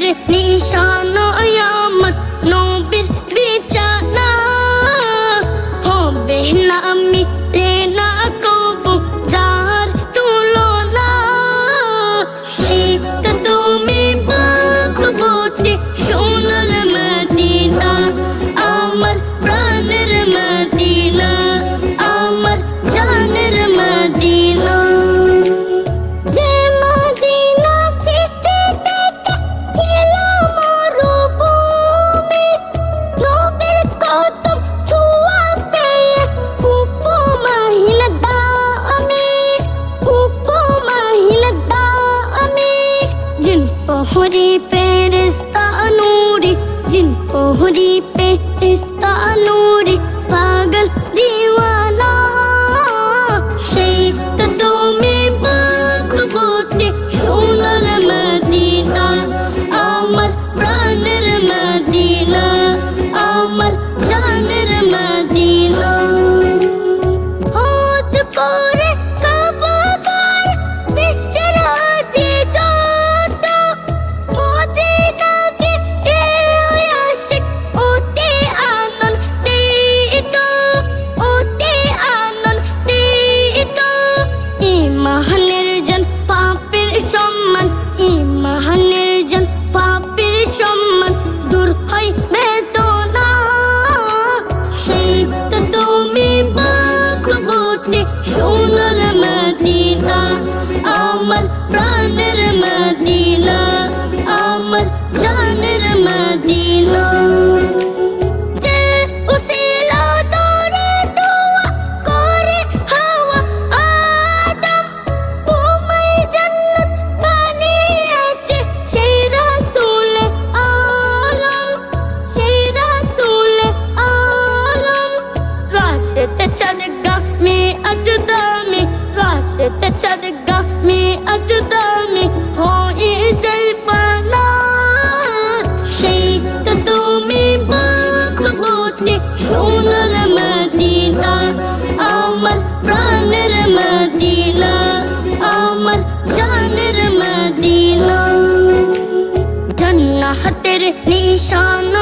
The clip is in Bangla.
নিশান আমার নবীর বিছানা হবে না মিলে না কবু যার তুলনা শীত তুমি ভাগবতী সোনার মদিনা আমার প্রাণের মদিনা আমার জানের মদিনা যে মদিনা সৃষ্টি থেকে ছিল মরুভূমি নবীর কদম ছোঁয়া পেয়ে উপমাহীন দামি जिन पहरी पे रिश्ता नूरी जिन पहरी पे रिश्ता नूरी पागल दीवाना शेख तुम्हें भागवती सोनार मदीना আমার প্রাণের মদিনা আমার জানের মদিনা হজ করে কাবা ঘর বিশ্বের হাজি যত মদিনাকে আশিক অতি আনন্দিত ইমানের জন পাপের সম্মান ইমানের জন পাপের সম্মান দূর হয় বেদনা সেই তো তুমি ভাগবতী সোনার মদিনা আমার প্রাণের মদিনা আমার জানের মদিনা যে উসিলা তোরে দোয়া করে হাওয়া আদম তোমায় জান্নাত বানিয়েছে সেই রাসূলে আলম রাশতে চাঁদগা মে আজদামি রাশতে চাঁদগা মে আজদামি হয়ে যাইবানা সেই তো তুমি ভাগবতী সোনার মদিনা আমার প্রাণের মদিনা আমার জানের মদিনা জান্নাতের নিশান